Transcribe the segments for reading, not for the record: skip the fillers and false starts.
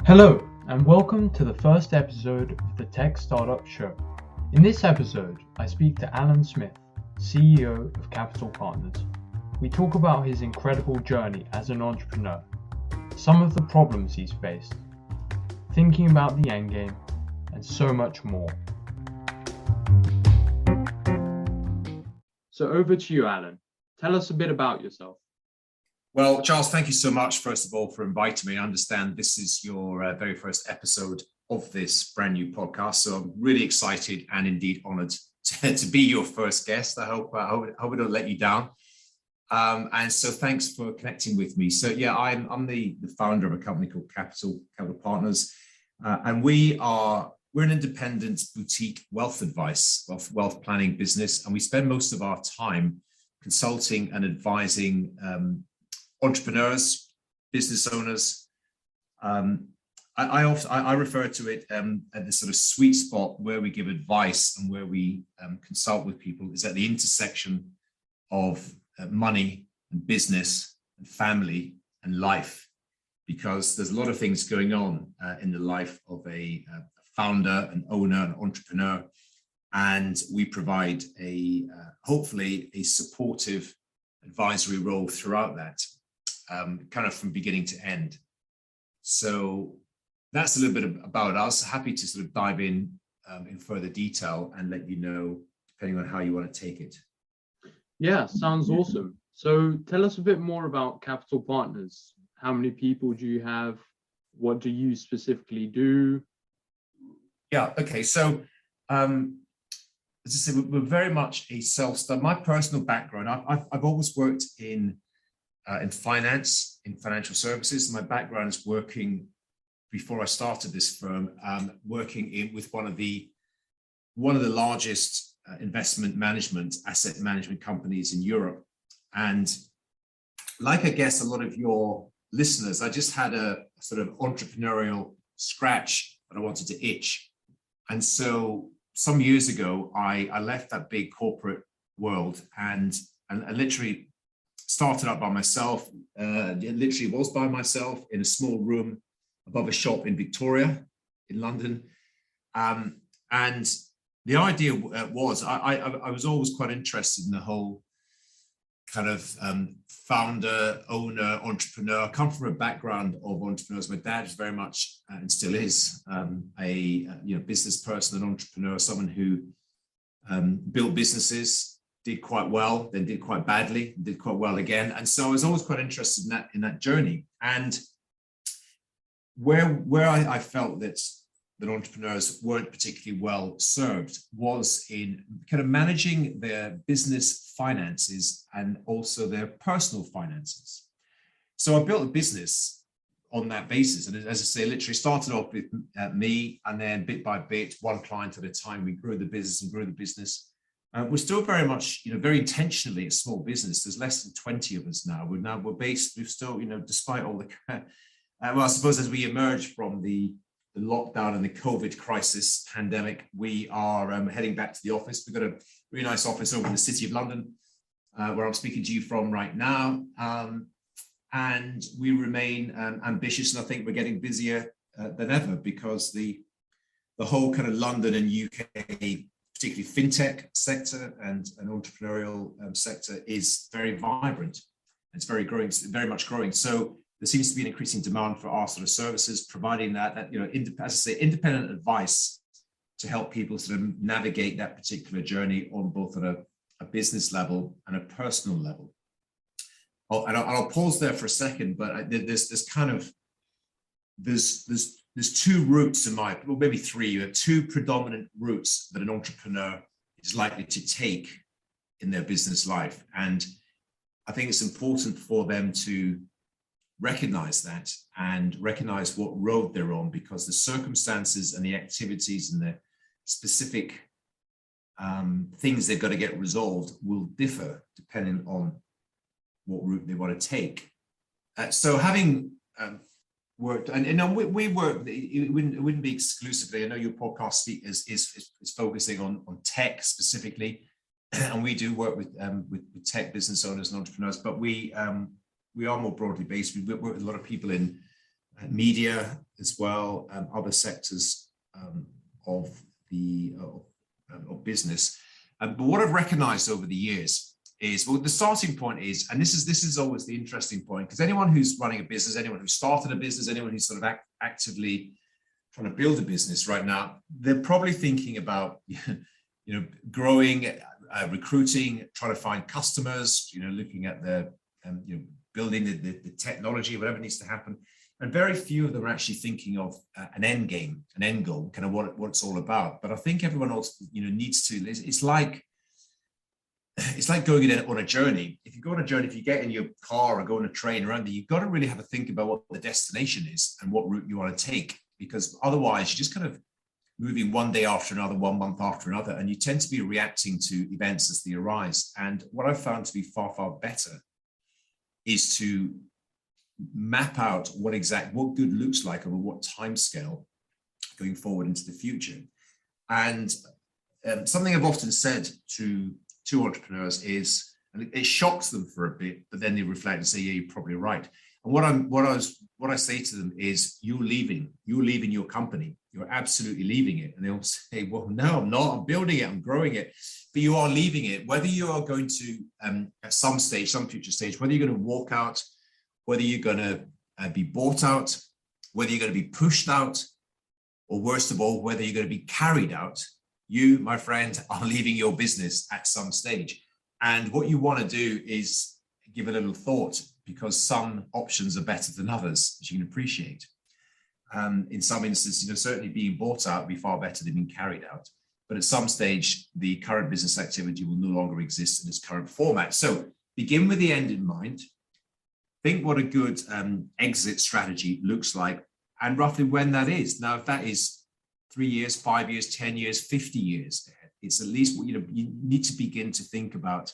Hello, and welcome to the first episode of the Tech Startup Show. In this episode, I speak to Alan Smith, CEO of Capital Partners. We talk about his incredible journey as an entrepreneur, some of the problems he's faced, thinking about the endgame, and so much more. So over to you, Alan. Tell us a bit about yourself. Well, Charles, thank you so much, first of all, for inviting me. I understand this is your very first episode of this brand new podcast, so I'm really excited and indeed honored to be your first guest. I hope I don't let you down. And so thanks for connecting with me. So yeah, I'm the founder of a company called Capital Partners, and we're an independent boutique wealth planning business, and we spend most of our time consulting and advising entrepreneurs, business owners. I refer to it at the sort of sweet spot where we give advice and where we consult with people is at the intersection of money and business and family and life, because there's a lot of things going on in the life of a founder, an owner, an entrepreneur, and we provide hopefully a supportive advisory role throughout that. Kind of from beginning to end. So that's a little bit about us. Happy to sort of dive in further detail and let you know, depending on how you want to take it. Yeah, sounds awesome. So tell us a bit more about Capital Partners. How many people do you have? What do you specifically do? Yeah, okay. So as I said, we're very much a self-starter. My personal background, I've always worked in finance, in financial services. My background is working, before I started this firm, working with one of the largest asset management companies in Europe. And like I guess a lot of your listeners, I just had a sort of entrepreneurial scratch that I wanted to itch. And so some years ago, I left that big corporate world and I literally started up by myself. It literally was by myself in a small room above a shop in Victoria, in London. And the idea was, I was always quite interested in the whole kind of founder, owner, entrepreneur. I come from a background of entrepreneurs. My dad is very much, and still is, a business person, an entrepreneur, someone who built businesses, did quite well, then did quite badly, did quite well again. And so I was always quite interested in that journey. And where I felt that entrepreneurs weren't particularly well served was in kind of managing their business finances and also their personal finances. So I built a business on that basis. And as I say, literally started off with me, and then bit by bit, one client at a time, we grew the business. We're still very much, very intentionally a small business. There's less than 20 of us now. We've still, despite all the, well, I suppose as we emerge from the lockdown and the COVID crisis pandemic, we are heading back to the office. We've got a really nice office over in the City of London, where I'm speaking to you from right now. And we remain ambitious, and I think we're getting busier than ever, because the whole kind of London and UK, particularly fintech sector and an entrepreneurial sector, is very vibrant. It's very growing, very much growing. So there seems to be an increasing demand for our sort of services, providing that as I say, independent advice to help people sort of navigate that particular journey on both at a business level and a personal level. Oh, and I'll pause there for a second, but there's two routes maybe three. You have two predominant routes that an entrepreneur is likely to take in their business life. And I think it's important for them to recognize that and recognize what road they're on, because the circumstances and the activities and the specific things they've got to get resolved will differ depending on what route they want to take. So having worked, and we work, it wouldn't be exclusively, I know your podcast is focusing on tech specifically, and we do work with tech business owners and entrepreneurs, but we are more broadly based. We work with a lot of people in media as well, other sectors of business. But what I've recognized over the years is, well, the starting point is, and this is always the interesting point, because anyone who's running a business, anyone who started a business, anyone who's sort of actively trying to build a business right now, they're probably thinking about, growing, recruiting, trying to find customers, looking at the, building the technology, whatever needs to happen. And very few of them are actually thinking of an end game, an end goal, kind of what it's all about. But I think everyone else, needs to. It's like going on a journey. If you go on a journey, if you get in your car or go on a train around there, you've got to really have a think about what the destination is and what route you want to take, because otherwise you're just kind of moving one day after another, 1 month after another, and you tend to be reacting to events as they arise. And what I've found to be far, far better is to map out what good looks like over what time scale going forward into the future. And something I've often said to entrepreneurs is, and it shocks them for a bit, but then they reflect and say, yeah, you're probably right. And what I say to them is, you're leaving your company. You're absolutely leaving it. And they'll say, well, no, I'm not. I'm building it. I'm growing it. But you are leaving it. Whether you are going to, at some stage, some future stage, whether you're going to walk out, whether you're going to be bought out, whether you're going to be pushed out, or worst of all, whether you're going to be carried out, you, my friend, are leaving your business at some stage. And what you want to do is give a little thought, because some options are better than others, as you can appreciate. In some instances, certainly being bought out would be far better than being carried out. But at some stage, the current business activity will no longer exist in its current format. So begin with the end in mind. Think what a good exit strategy looks like, and roughly when that is. Now, if that is 3 years, 5 years, 10 years, 50 years, it's at least what you need to begin to think about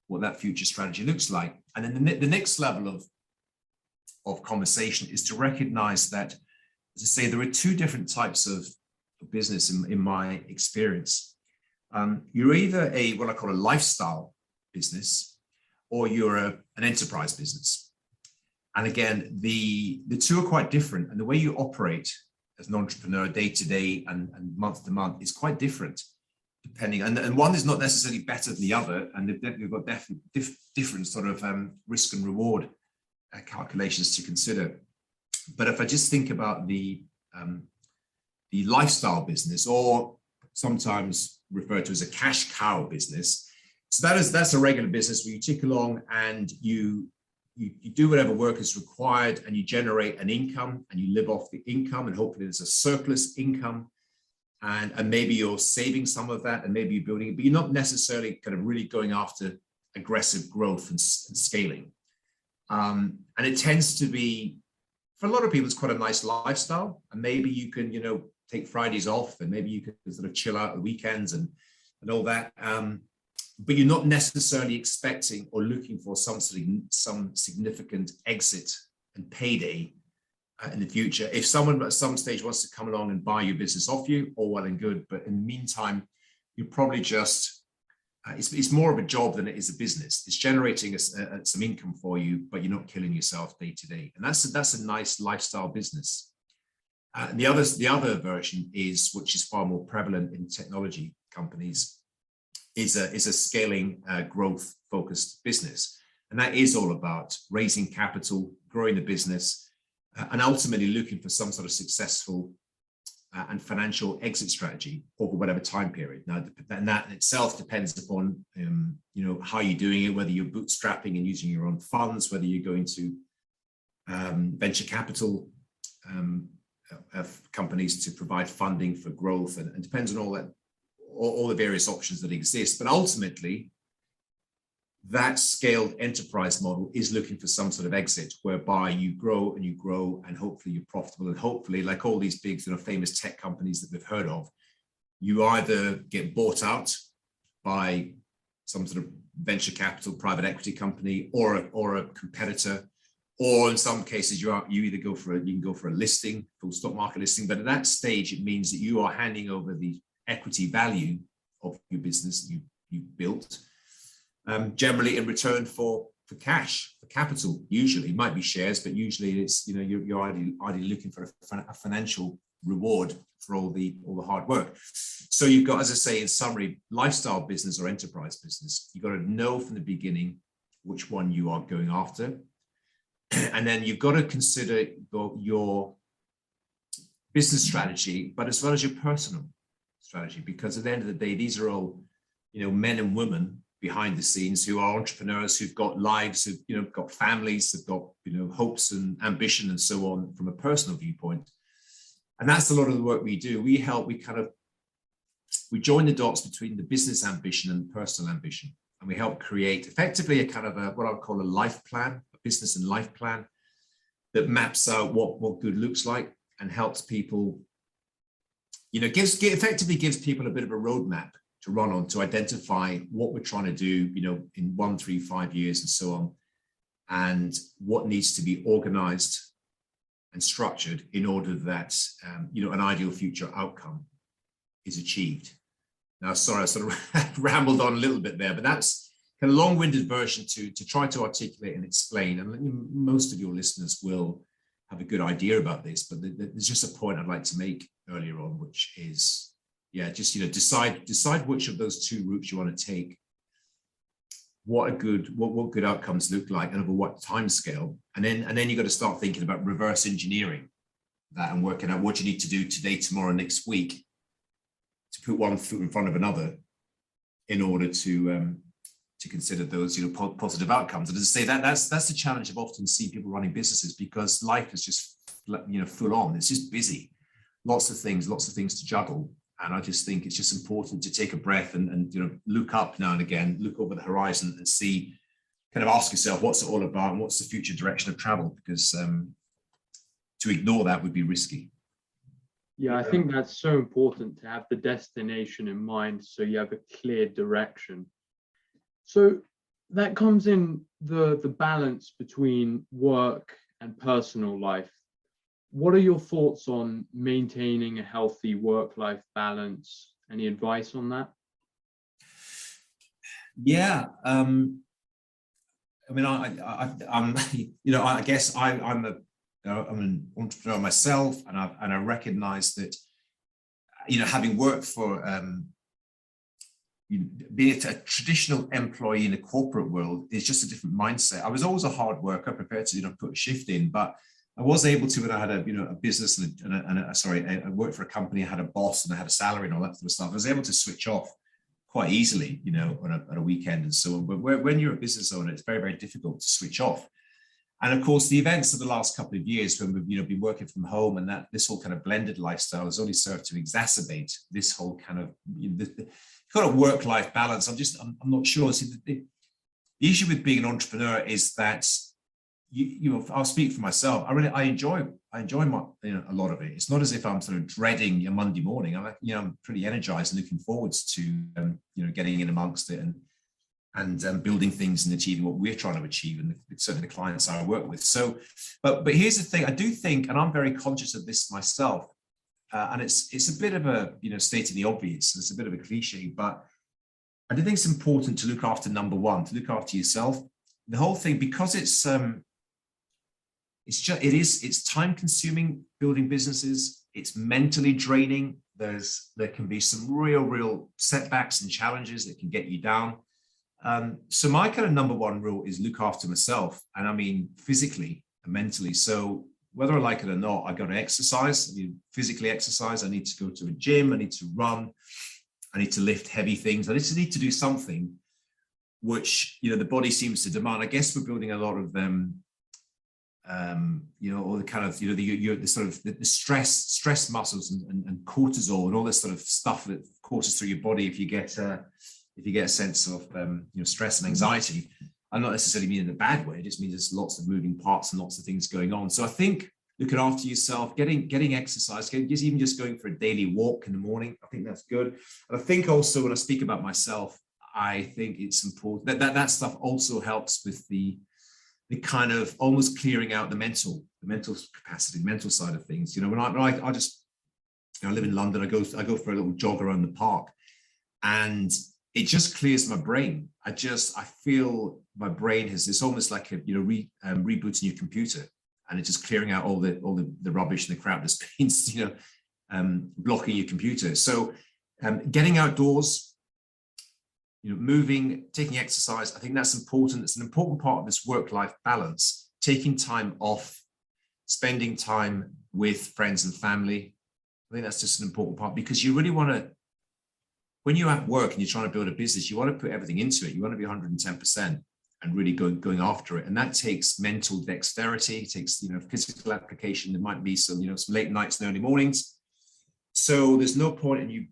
what that future strategy looks like. And then the next level of conversation is to recognize that, as I say, there are two different types of business in my experience. You're either what I call a lifestyle business, or you're an enterprise business. And again, the two are quite different, and the way you operate as an entrepreneur day to day and month to month is quite different, depending. And one is not necessarily better than the other, and they've got different sort of risk and reward calculations to consider. But if I just think about the lifestyle business, or sometimes referred to as a cash cow business, so that's a regular business where you tick along and you do whatever work is required, and you generate an income, and you live off the income, and hopefully there's a surplus income, and maybe you're saving some of that, and maybe you're building it, but you're not necessarily kind of really going after aggressive growth and scaling. And it tends to be, for a lot of people, it's quite a nice lifestyle, and maybe you can, take Fridays off, and maybe you can sort of chill out the weekends and all that. But you're not necessarily expecting or looking for some significant exit and payday in the future. If someone at some stage wants to come along and buy your business off you, all well and good. But in the meantime, you're probably just, it's more of a job than it is a business. It's generating some income for you, but you're not killing yourself day to day. And that's a nice lifestyle business. And the other version is, which is far more prevalent in technology companies, is a scaling, growth focused business. And that is all about raising capital, growing the business, and ultimately looking for some sort of successful and financial exit strategy over whatever time period. Now, and that in itself depends upon, how you're doing it, whether you're bootstrapping and using your own funds, whether you're going to venture capital companies to provide funding for growth, and depends on all the various options that exist. But ultimately, that scaled enterprise model is looking for some sort of exit whereby you grow and hopefully you're profitable, and hopefully, like all these big famous tech companies that we've heard of, you either get bought out by some sort of venture capital private equity company or a competitor, or in some cases you either go for a listing, full stock market listing. But at that stage, it means that you are handing over the equity value of your business that you built, generally in return for cash capital. Usually, it might be shares, but usually it's, you know, you're ideally looking for a financial reward for all the hard work. So you've got, as I say, in summary, lifestyle business or enterprise business. You've got to know from the beginning which one you are going after. And then you've got to consider your business strategy, but as well as your personal strategy, because at the end of the day, these are all, you know, men and women behind the scenes who are entrepreneurs, who've got lives, who've, you know, got families, they've got, you know, hopes and ambition and so on from a personal viewpoint. And that's a lot of the work we do. We join the dots between the business ambition and the personal ambition. And we help create effectively a kind of what I would call a life plan, a business and life plan that maps out what good looks like and helps people, you know, effectively gives people a bit of a roadmap to run on, to identify what we're trying to do, you know, in 1, 3, 5 years and so on, and what needs to be organized and structured in order that, you know, an ideal future outcome is achieved. Now, sorry, I sort of rambled on a little bit there, but that's kind of long-winded version to try to articulate and explain. And most of your listeners will have a good idea about this, but there's just a point I'd like to make earlier on, which is, yeah, just, you know, decide which of those two routes you want to take, what good outcomes look like, and over what time scale, and then you got to start thinking about reverse engineering that and working out what you need to do today, tomorrow, next week to put one foot in front of another in order to consider those, you know, positive outcomes. And as I say, that's the challenge I've often seen people running businesses, because life is just, you know, full on. It's just busy, lots of things to juggle. And I just think it's just important to take a breath and you know, look up now and again, look over the horizon and see, kind of ask yourself, what's it all about and what's the future direction of travel? Because to ignore that would be risky. Yeah, I think that's so important to have the destination in mind, so you have a clear direction. So that comes in the balance between work and personal life. What are your thoughts on maintaining a healthy work-life balance? Any advice on that? Yeah, I mean, I'm, you know, I guess I'm an entrepreneur myself, and I recognize that, you know, having worked for being a traditional employee in the corporate world is just a different mindset. I was always a hard worker, prepared to, you know, put a shift in, but I was able to, when I had a, you know, a business I worked for a company, I had a boss and I had a salary and all that sort of stuff. I was able to switch off quite easily, you know, on a weekend and so on. But when you're a business owner, it's very, very difficult to switch off. And of course, the events of the last couple of years when we've, you know, been working from home, and that this whole kind of blended lifestyle has only served to exacerbate this whole kind of, you know, the kind of work-life balance. I'm not sure. See, the issue with being an entrepreneur is that you know, I'll speak for myself. I enjoy my, you know, a lot of it. It's not as if I'm sort of dreading a Monday morning. I'm pretty energized and looking forwards to, you know, getting in amongst it and building things and achieving what we're trying to achieve, and certainly the clients I work with. So, but here's the thing. I do think, and I'm very conscious of this myself, and it's a bit of a, you know, stating the obvious. It's a bit of a cliche, but I do think it's important to look after number one, to look after yourself. The whole thing, because it's time consuming building businesses. It's mentally draining. There can be some real setbacks and challenges that can get you down. So my kind of number one rule is look after myself, and I mean physically and mentally. So whether I like it or not, I got to exercise. I need physically exercise. I need to go to a gym. I need to run. I need to lift heavy things. I just need to do something which, you know, the body seems to demand. I guess we're building a lot of them. You know, all the kind of, you know, the sort of the stress muscles and cortisol and all this sort of stuff that courses through your body if you get a sense of you know, stress and anxiety. I'm not necessarily meaning in a bad way. It just means there's lots of moving parts and lots of things going on. So I think looking after yourself, getting exercise, even just going for a daily walk in the morning, I think that's good. And I think also when I speak about myself, I think it's important that stuff also helps with the kind of almost clearing out the mental capacity, mental side of things. You know, when I just, you know, I live in London, I go for a little jog around the park, and it just clears my brain. I feel my brain it's almost like a, rebooting your computer, and it's just clearing out all the rubbish and the crap that's been, blocking your computer. So getting outdoors, moving, taking exercise, I think that's important. It's an important part of this work-life balance, taking time off, spending time with friends and family. I think that's just an important part, because you really want to, when you're at work and you're trying to build a business, you want to put everything into it. You want to be 110% and really going after it. And that takes mental dexterity, it takes, physical application. There might be some late nights and early mornings. So there's no point in you,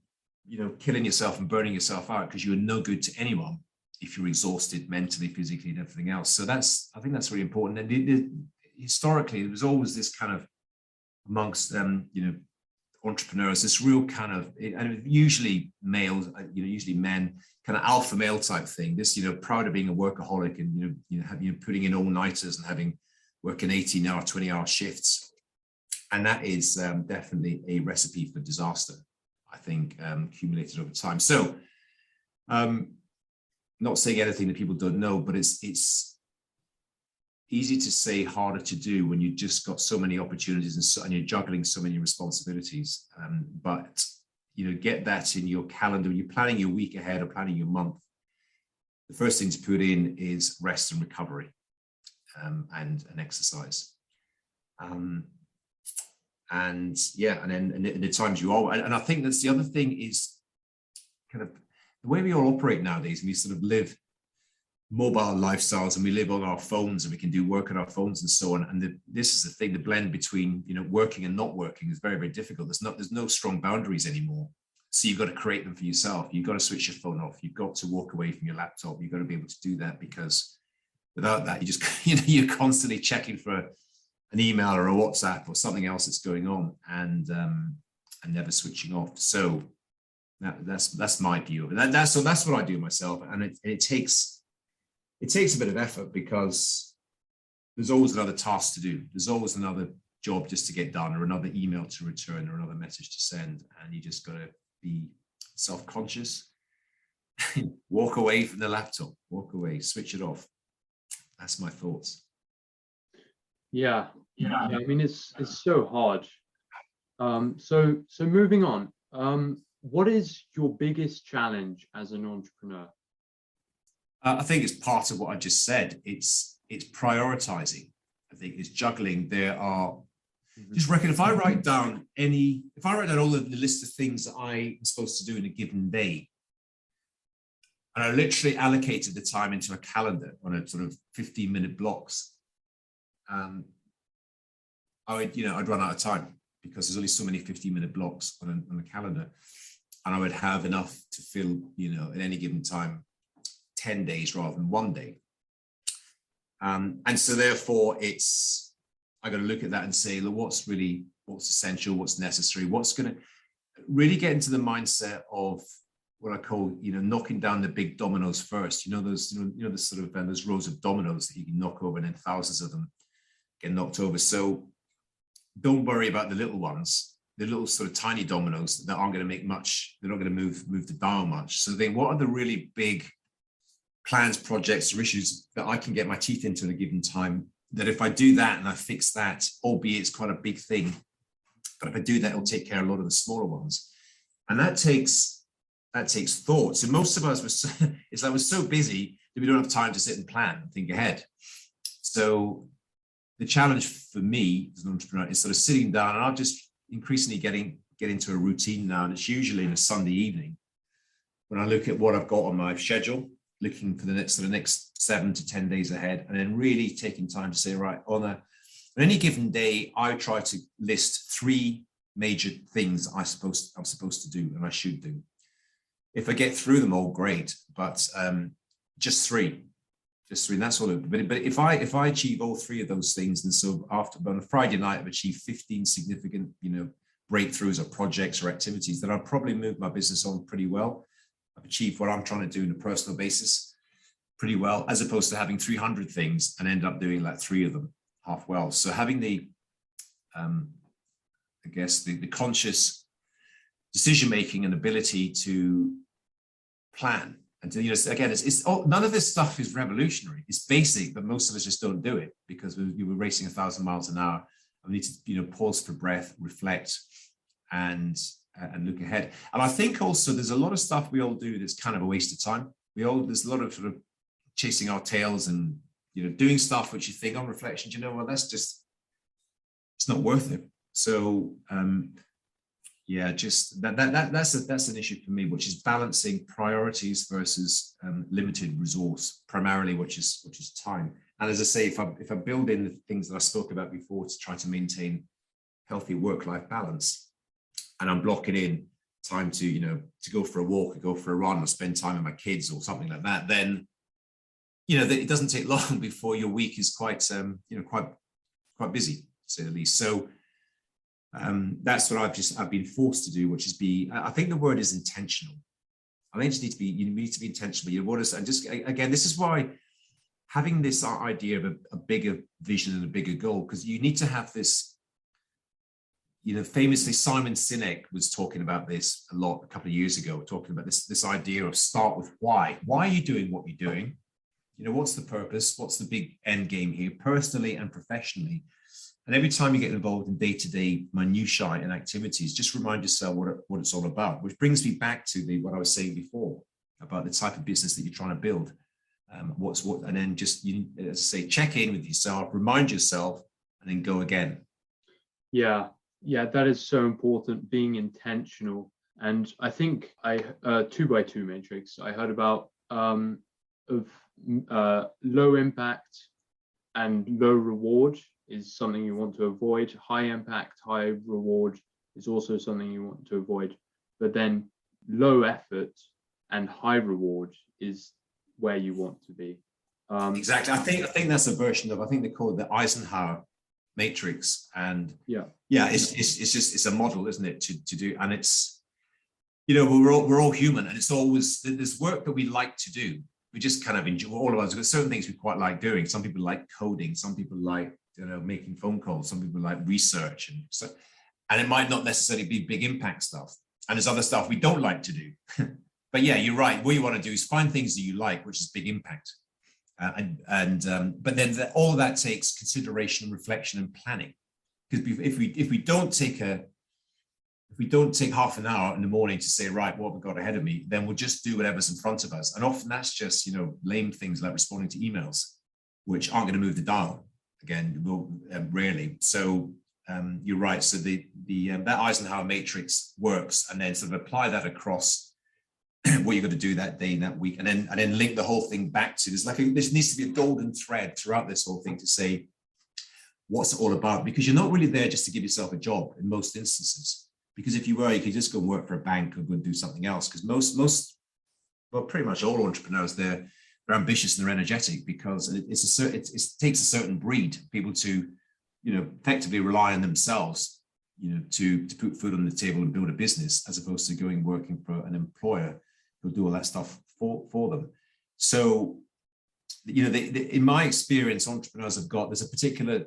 killing yourself and burning yourself out, because you're no good to anyone if you're exhausted mentally, physically, and everything else. So I think that's really important. And historically, there was always this kind of amongst entrepreneurs, this real kind of, and usually males, usually men, kind of alpha male type thing. This, proud of being a workaholic and putting in all-nighters and working 18-hour, 20-hour shifts, and that is definitely a recipe for disaster, I think, accumulated over time. So, not saying anything that people don't know, but it's easy to say, harder to do when you've just got so many opportunities and you're juggling so many responsibilities. But get that in your calendar. When you're planning your week ahead or planning your month, the first thing to put in is rest and recovery, and exercise. And then the times you are, and I think that's the other thing is kind of the way we all operate nowadays. We sort of live mobile lifestyles, and we live on our phones, and we can do work on our phones and so on. And this is the thing: the blend between working and not working is very, very difficult. There's no strong boundaries anymore. So you've got to create them for yourself. You've got to switch your phone off. You've got to walk away from your laptop. You've got to be able to do that, because without that, you just you're constantly checking for an email or a WhatsApp or something else that's going on, and never switching off. So that's my view of it. So that's what I do myself, and it takes a bit of effort, because there's always another task to do. There's always another job just to get done, or another email to return, or another message to send, and you just got to be self-conscious. Walk away from the laptop. Walk away. Switch it off. That's my thoughts. Yeah. I mean, it's so hard. So moving on. What is your biggest challenge as an entrepreneur? I think it's part of what I just said. It's prioritizing. I think it's juggling. There are just reckon if I write down all of the list of things that I'm supposed to do in a given day, and I literally allocated the time into a calendar on a sort of 15-minute blocks, I'd run out of time, because there's only so many 15-minute blocks on a calendar, and I would have enough to fill, at any given time, 10 days rather than one day. And so therefore I got to look at that and say, look, what's essential, what's necessary, what's going to really get into the mindset of what I call, knocking down the big dominoes first. Those, the sort of, those rows of dominoes that you can knock over, and then thousands of them get knocked over. So don't worry about the little ones, the little sort of tiny dominoes that aren't going to make much, they're not going to move the dial much. So then what are the really big plans, projects, or issues that I can get my teeth into at a given time, that if I do that and I fix that, albeit it's quite a big thing, but if I do that, it'll take care of a lot of the smaller ones. And that takes thought. So most of us we're so busy that we don't have time to sit and plan and think ahead. So the challenge for me as an entrepreneur is sort of sitting down, and I'll just increasingly get into a routine now, and it's usually in a Sunday evening when I look at what I've got on my schedule, looking for the next 7 to 10 days ahead, and then really taking time to say, right, on any given day, I try to list 3 major things I'm supposed to do and I should do. If I get through them all, great, but just three, and that's all. But if I achieve all 3 of those things, and so on a Friday night I've achieved 15 significant, breakthroughs or projects or activities, then I'll probably move my business on pretty well. I've achieved what I'm trying to do on a personal basis pretty well, as opposed to having 300 things and end up doing like 3 of them half well. So having the conscious decision-making and ability to plan And again, none of this stuff is revolutionary. It's basic, but most of us just don't do it because we were racing 1,000 miles an hour. And we need to, pause for breath, reflect, and look ahead. And I think also there's a lot of stuff we all do that's kind of a waste of time. There's a lot of sort of chasing our tails and doing stuff which you think on reflection, well, it's not worth it. So just that's an issue for me, which is balancing priorities versus limited resource, primarily, which is time. And as I say, if I build in the things that I spoke about before to try to maintain healthy work-life balance, and I'm blocking in time to go for a walk, or go for a run, or spend time with my kids, or something like that, then it doesn't take long before your week is quite busy, to say the least. So that's what I've been forced to do, which is I think the word is intentional. I think you need to be intentional. And just again, this is why having this idea of a bigger vision and a bigger goal, because you need to have this. Famously, Simon Sinek was talking about this a lot a couple of years ago, talking about this idea of start with why. Why are you doing what you're doing? What's the purpose? What's the big end game here, personally and professionally? And every time you get involved in day-to-day minutiae and activities, just remind yourself what it's all about, which brings me back to what I was saying before about the type of business that you're trying to build. And then just, as I say, check in with yourself, remind yourself, and then go again. Yeah, that is so important, being intentional. And I think 2x2 matrix, I heard about low impact and low reward is something you want to avoid. High impact, high reward is also something you want to avoid. But then low effort and high reward is where you want to be. Exactly. I think that's a version of, I think they call it the Eisenhower matrix. And it's a model, isn't it, to do. And it's, we're all human, and it's always, there's work that we like to do. We just kind of enjoy, all of us, we've got certain things we quite like doing. Some people like coding, some people like, making phone calls, some people like research. And it might not necessarily be big impact stuff. And there's other stuff we don't like to do. But yeah, you're right. What you want to do is find things that you like, which is big impact. But then all of that takes consideration, reflection, and planning. Because if we don't take half an hour in the morning to say, right, what we've got ahead of me, then we'll just do whatever's in front of us. And often that's just, lame things like responding to emails, which aren't going to move the dial. Again, rarely. So you're right. So that Eisenhower matrix works, and then sort of apply that across what you're going to do that day and that week, and then link the whole thing back to this needs to be a golden thread throughout this whole thing to say what's it all about, because you're not really there just to give yourself a job in most instances. Because if you were, you could just go and work for a bank or go and do something else. Because pretty much all entrepreneurs, they're ambitious and they're energetic, because it takes a certain breed of people to, effectively rely on themselves, to put food on the table and build a business, as opposed to going working for an employer who'll do all that stuff for them. So, in my experience, entrepreneurs there's a particular,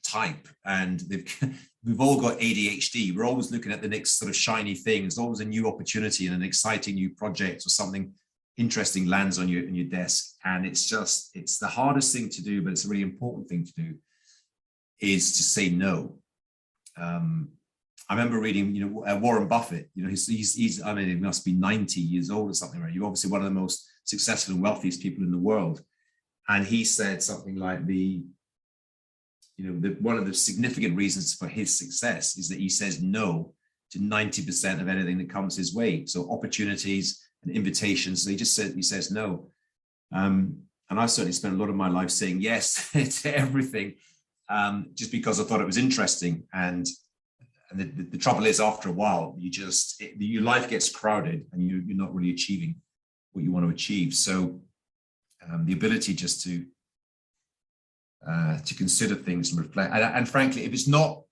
type, and we've all got ADHD. We're always looking at the next sort of shiny thing. There's always a new opportunity and an exciting new project, or something interesting lands on your desk. And it's the hardest thing to do, but it's a really important thing to do, is to say no. I remember reading, Warren Buffett, he's I mean, he must be 90 years old or something, right? You're obviously one of the most successful and wealthiest people in the world. And he said something like one of the significant reasons for his success is that he says no to 90% of anything that comes his way. So opportunities and invitations, he says no. And I've certainly spent a lot of my life saying yes to everything, just because I thought it was interesting. And the trouble is, after a while, your life gets crowded and you're not really achieving what you want to achieve. So the ability just to consider things and reflect. And frankly, if it's not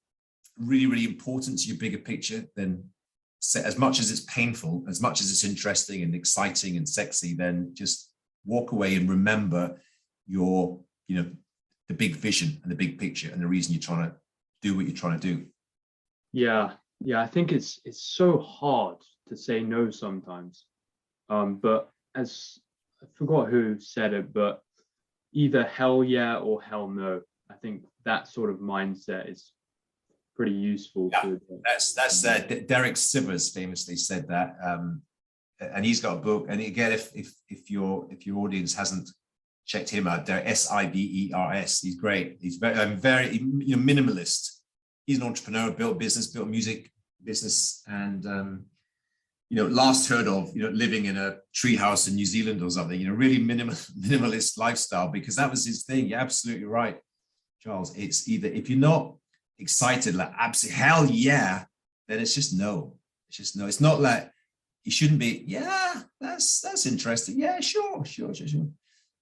really, really important to your bigger picture, then as much as it's painful, as much as it's interesting and exciting and sexy, then just walk away and remember the big vision and the big picture and the reason you're trying to do what you're trying to do. Yeah. I think it's so hard to say no sometimes. But as I forgot who said it, but either hell yeah or hell no. I think that sort of mindset is pretty useful. Yeah, that's Derek Sivers famously said that, and he's got a book. And again, if your audience hasn't checked him out, Derek Sivers, he's great. He's very minimalist. He's an entrepreneur, built a music business, and last heard of living in a treehouse in New Zealand or something. Really minimalist lifestyle, because that was his thing. You're absolutely right, Charles. It's either, if you're not excited, like absolutely hell yeah, then it's just no. It's just no. It's not like you shouldn't be. Yeah, that's interesting. Yeah, sure.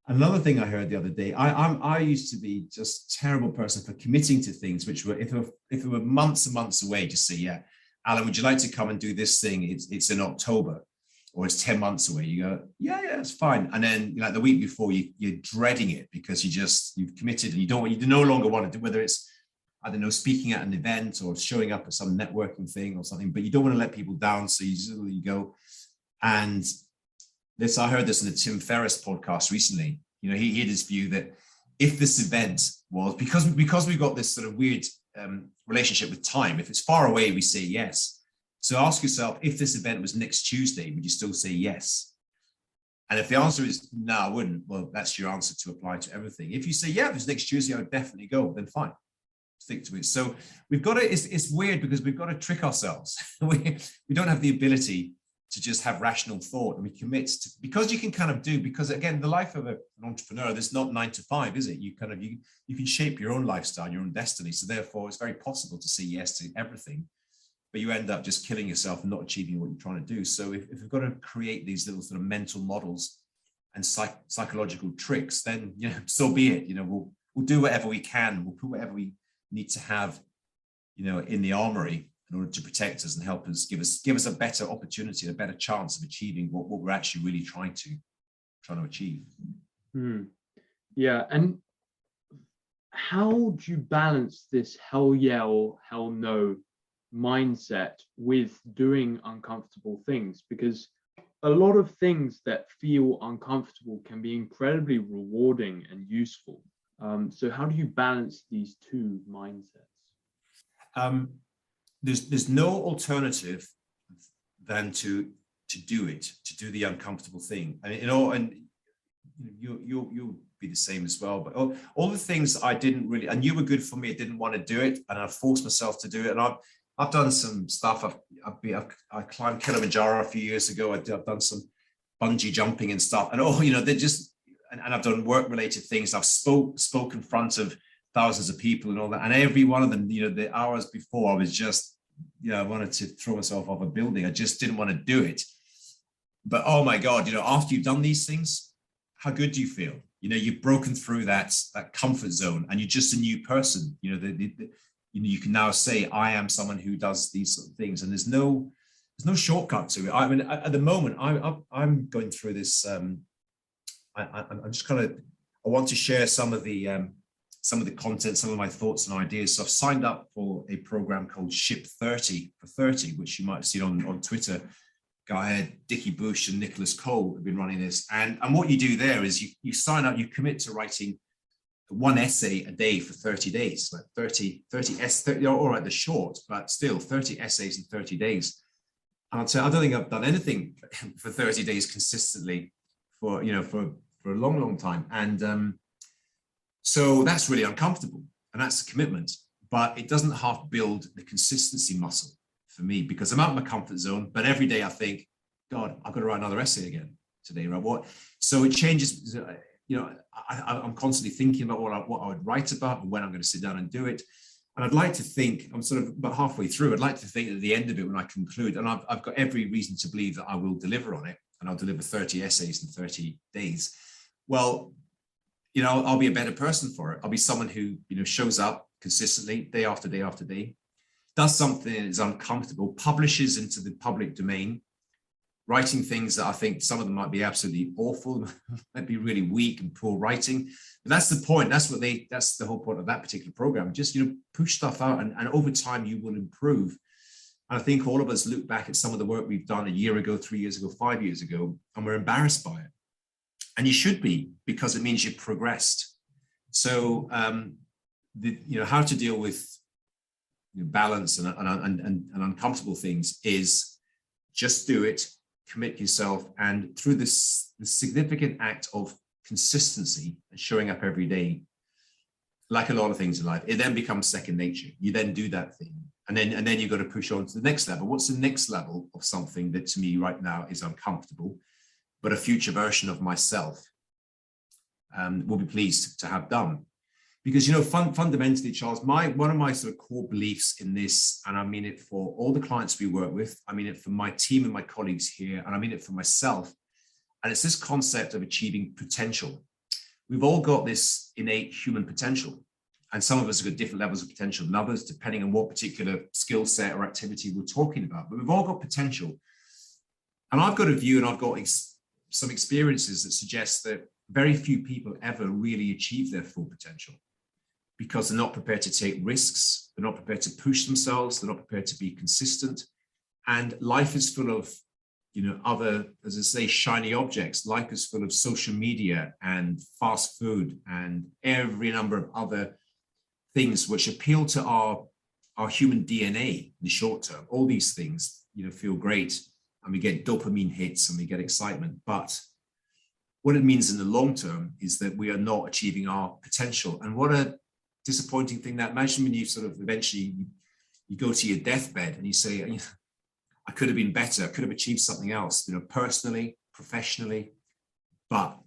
Another thing I heard the other day, I used to be just a terrible person for committing to things which were, if it were months and months away, just say, yeah, Alan, would you like to come and do this thing? It's in October, or it's 10 months away. You go, yeah, it's fine. And then like the week before, you're dreading it because you've committed and you no longer want to do, whether it's, I don't know, speaking at an event or showing up at some networking thing or something, but you don't want to let people down. So you go. And I heard this in the Tim Ferriss podcast recently. He had this view that if this event was, because we've got this sort of weird relationship with time, if it's far away, we say yes. So ask yourself, if this event was next Tuesday, would you still say yes? And if the answer is no, I wouldn't, well, that's your answer to apply to everything. If you say, yeah, if it's next Tuesday, I would definitely go, then fine, stick to it. So we've got to, it's weird because we've got to trick ourselves. we don't have the ability to just have rational thought, and we commit to, because you can kind of do, because again, the life of an entrepreneur, there's not 9 to 5, is it? You can shape your own lifestyle, your own destiny. So therefore it's very possible to say yes to everything, but you end up just killing yourself and not achieving what you're trying to do. So if we've got to create these little sort of mental models and psychological tricks, then, so be it. We'll do whatever we can. We'll put whatever we need to have, in the armory, in order to protect us and help us, give us a better opportunity, a better chance of achieving what we're actually really trying to achieve. Yeah, and how do you balance this hell yeah or hell no mindset with doing uncomfortable things? Because a lot of things that feel uncomfortable can be incredibly rewarding and useful. So how do you balance these two mindsets? There's no alternative than to do the uncomfortable thing. And you'll be the same as well. But all the things I didn't really, I knew were good for me, I didn't want to do it, and I forced myself to do it. And I've done some stuff. I climbed Kilimanjaro a few years ago. I've done some bungee jumping and stuff. And they're just, and I've done work-related things. I've spoke in front of thousands of people and all that. And every one of them, the hours before, I was just, I wanted to throw myself off a building. I just didn't want to do it. But oh my God, after you've done these things, how good do you feel? You've broken through that comfort zone, and you're just a new person. You can now say, I am someone who does these sort of things, and there's no shortcut to it. I mean, at the moment, I'm going through this. I'm just kind of, I want to share some of the content, some of my thoughts and ideas. So I've signed up for a program called Ship 30 for 30, which you might have seen on Twitter. Guy ahead, Dickie Bush and Nicholas Cole have been running this. And what you do there is you sign up, you commit to writing one essay a day for 30 days, like 30 all right, they're short, but still 30 essays in 30 days. And I'll tell you, I don't think I've done anything for 30 days consistently for a long, long time. And so that's really uncomfortable, and that's a commitment, but it doesn't half build the consistency muscle for me, because I'm out of my comfort zone, but every day I think, God, I've got to write another essay again today, right? So it changes, I'm constantly thinking about what I would write about and when I'm going to sit down and do it. And I'd like to think, I'm sort of about halfway through, I'd like to think at the end of it, when I conclude, and I've got every reason to believe that I will deliver on it, and I'll deliver 30 essays in 30 days. Well, I'll be a better person for it. I'll be someone who, shows up consistently day after day after day, does something that is uncomfortable, publishes into the public domain, writing things that I think some of them might be absolutely awful, might be really weak and poor writing. But that's the point. That's the whole point of that particular program. Just, push stuff out, and over time you will improve. And I think all of us look back at some of the work we've done a year ago, 3 years ago, 5 years ago, and we're embarrassed by it. And you should be, because it means you've progressed. So, how to deal with balance and uncomfortable things is just do it, commit yourself, and through this significant act of consistency and showing up every day, like a lot of things in life, it then becomes second nature. You then do that thing, and then you've got to push on to the next level. What's the next level of something that to me right now is uncomfortable, but a future version of myself will be pleased to have done? Because, fundamentally, Charles, one of my sort of core beliefs in this, and I mean it for all the clients we work with, I mean it for my team and my colleagues here, and I mean it for myself, and it's this concept of achieving potential. We've all got this innate human potential, and some of us have got different levels of potential than others, depending on what particular skill set or activity we're talking about, but we've all got potential. And I've got a view, and I've got some experiences that suggest that very few people ever really achieve their full potential, because they're not prepared to take risks, they're not prepared to push themselves, they're not prepared to be consistent. And life is full of, other, as I say, shiny objects. Life is full of social media and fast food and every number of other things which appeal to our human DNA in the short term. All these things, feel great, and we get dopamine hits and we get excitement. But what it means in the long term is that we are not achieving our potential. And what a disappointing thing that. Imagine when you sort of eventually you go to your deathbed and you say, I could have been better, I could have achieved something else, personally, professionally, but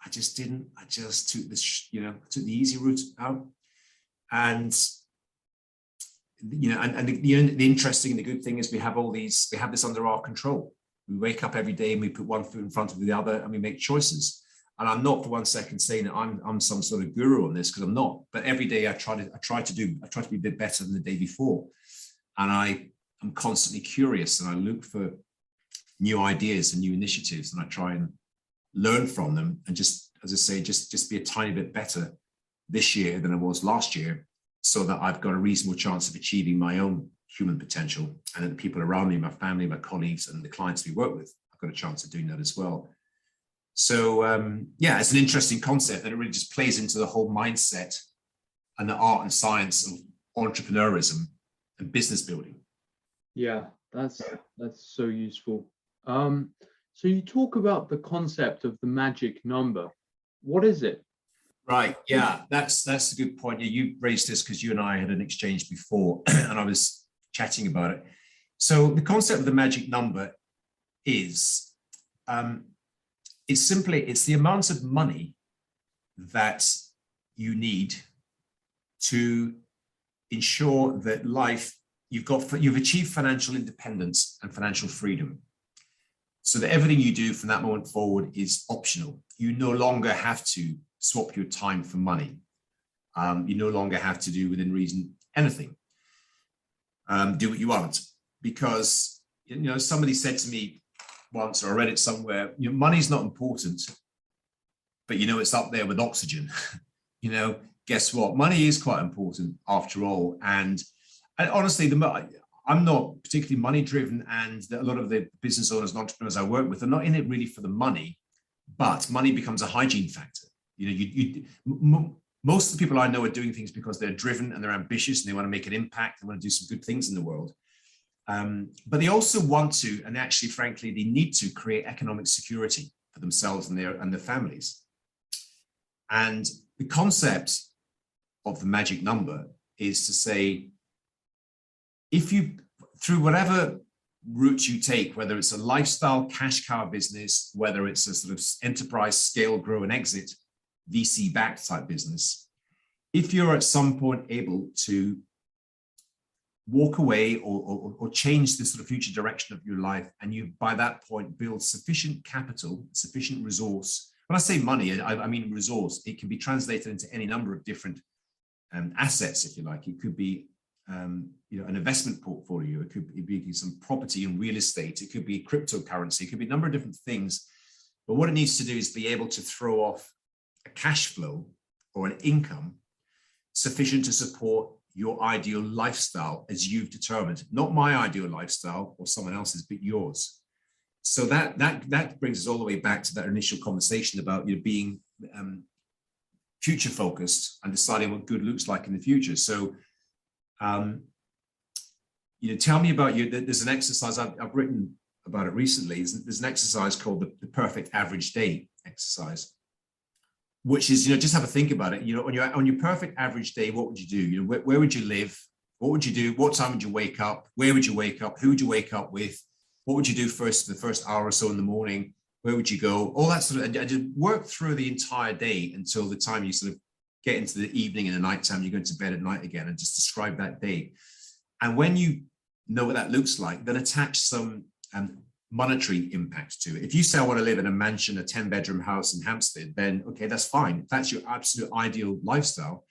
I just didn't. I just took this, took the easy route out. And the interesting and the good thing is we have this under our control. We wake up every day and we put one foot in front of the other and we make choices. And I'm not for 1 second saying that I'm some sort of guru on this, because I'm not. But every day I try to be a bit better than the day before. And I'm constantly curious, and I look for new ideas and new initiatives, and I try and learn from them. And just, as I say, just be a tiny bit better this year than I was last year, so that I've got a reasonable chance of achieving my own human potential, and that the people around me, my family, my colleagues, and the clients we work with, I've got a chance of doing that as well. So it's an interesting concept, and it really just plays into the whole mindset and the art and science of entrepreneurism and business building. Yeah, that's so useful. So you talk about the concept of the magic number. What is it? Right. Yeah, that's a good point. You raised this because you and I had an exchange before, and I was chatting about it. So the concept of the magic number is it's the amount of money that you need to ensure that you've achieved financial independence and financial freedom, so that everything you do from that moment forward is optional. You no longer have to swap your time for money. You no longer have to do, within reason, anything. Do what you want, because somebody said to me once, or I read it somewhere, money's not important, but it's up there with oxygen. Guess what? Money is quite important after all. And honestly, I'm not particularly money driven, and a lot of the business owners and entrepreneurs I work with are not in it really for the money, but money becomes a hygiene factor. Most of the people I know are doing things because they're driven and they're ambitious and they want to make an impact. They want to do some good things in the world. But they also want to, and actually, frankly, they need to create economic security for themselves and their families. And the concept of the magic number is to say, if you, through whatever route you take, whether it's a lifestyle cash cow business, whether it's a sort of enterprise scale, grow and exit, VC backed type business, if you're at some point able to walk away or change the sort of future direction of your life, and you by that point build sufficient capital, sufficient resource. When I say money, I mean resource. It can be translated into any number of different assets, if you like. It could be an investment portfolio. It could be some property and real estate. It could be cryptocurrency. It could be a number of different things. But what it needs to do is be able to throw off a cash flow or an income sufficient to support your ideal lifestyle as you've determined, not my ideal lifestyle or someone else's, but yours. So that brings us all the way back to that initial conversation about being future focused and deciding what good looks like in the future. So, tell me about you. There's an exercise I've written about it recently. There's an exercise called the perfect average day exercise, which is, just have a think about it. On your perfect average day, what would you do? Where would you live? What would you do? What time would you wake up? Where would you wake up? Who would you wake up with? What would you do the first hour or so in the morning? Where would you go? All that sort of, and just work through the entire day until the time you sort of get into the evening and the nighttime, you go into bed at night again, and just describe that day. And when you know what that looks like, then attach some monetary impact to it. If you say, I want to live in a mansion, a 10-bedroom house in Hampstead, then okay, that's fine. That's your absolute ideal lifestyle,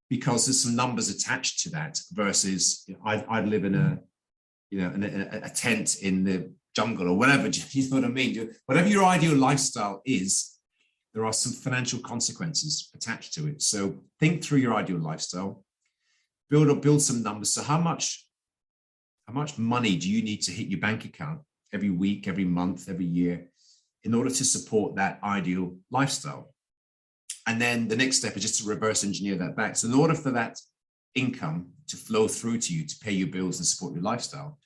because there's some numbers attached to that versus I'd live in a tent in the jungle or whatever. You know what I mean? Whatever your ideal lifestyle is, there are some financial consequences attached to it. So think through your ideal lifestyle, build some numbers. So how much money do you need to hit your bank account every week, every month, every year in order to support that ideal lifestyle? And then the next step is just to reverse engineer that back. So in order for that income to flow through to you to pay your bills and support your lifestyle,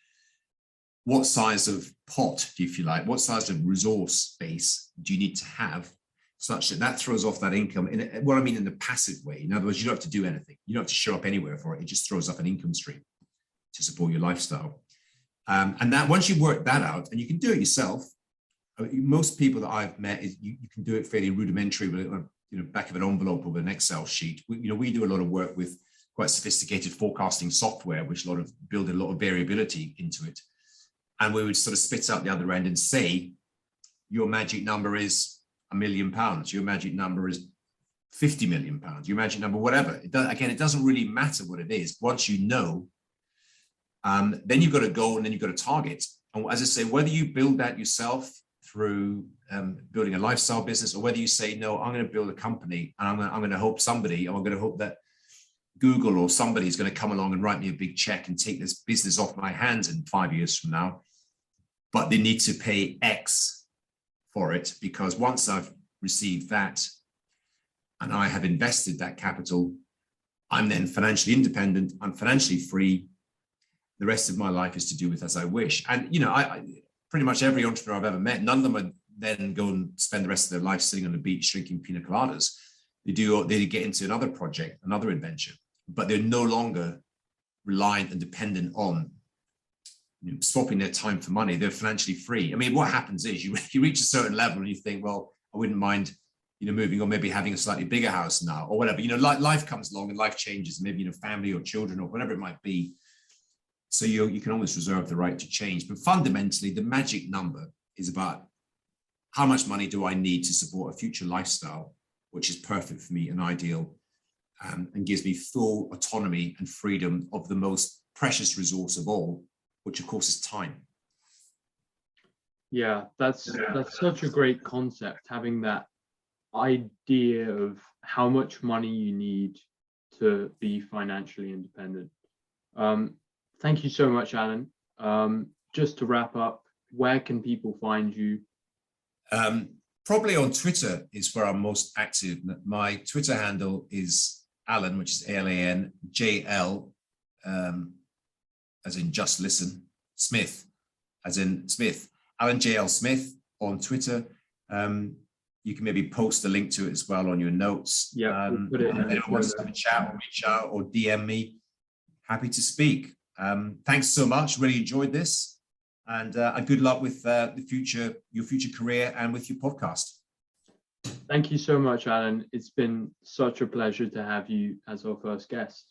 what size of pot, if you like, what size of resource base do you need to have such that throws off that income in what I mean in the passive way? In other words, you don't have to do anything. You don't have to show up anywhere for it. It just throws up an income stream to support your lifestyle. And that once you work that out, and you can do it yourself, most people that I've met, you can do it fairly rudimentary with back of an envelope or with an Excel sheet. We do a lot of work with quite sophisticated forecasting software, which build a lot of variability into it. And we would sort of spit out the other end and say, your magic number is £1 million. Your magic number is £50 million. Your magic number, whatever. It doesn't really matter what it is. Once you know, then you've got a goal and then you've got a target. And as I say, whether you build that yourself through building a lifestyle business, or whether you say, no, I'm going to build a company and I'm going to hope that Google or somebody is going to come along and write me a big check and take this business off my hands in 5 years from now, but they need to pay X for it, because once I've received that and I have invested that capital, I'm then financially independent, I'm financially free. The rest of my life is to do with as I wish. And, I pretty much every entrepreneur I've ever met, none of them would then go and spend the rest of their life sitting on the beach drinking pina coladas. They get into another project, another adventure, but they're no longer reliant and dependent on swapping their time for money. They're financially free. I mean, what happens is you reach a certain level and you think, well, I wouldn't mind, moving, or maybe having a slightly bigger house now or whatever. Life comes along and life changes, maybe, family or children or whatever it might be. So you can almost reserve the right to change. But fundamentally, the magic number is about how much money do I need to support a future lifestyle, which is perfect for me and ideal, and gives me full autonomy and freedom of the most precious resource of all, which of course is time. Yeah, that's such a great concept, having that idea of how much money you need to be financially independent. Thank you so much, Alan. Just to wrap up, where can people find you? Probably on Twitter is where I'm most active. My Twitter handle is Alan, which is ALAN, JL, as in just listen, Smith, as in Smith, Alan JL Smith on Twitter. You can maybe post a link to it as well on your notes. Yeah, we'll if anyone wants to have a chat or reach out or DM me, happy to speak. Thanks so much. Really enjoyed this, and good luck with your future career and with your podcast. Thank you so much, Alan. It's been such a pleasure to have you as our first guest.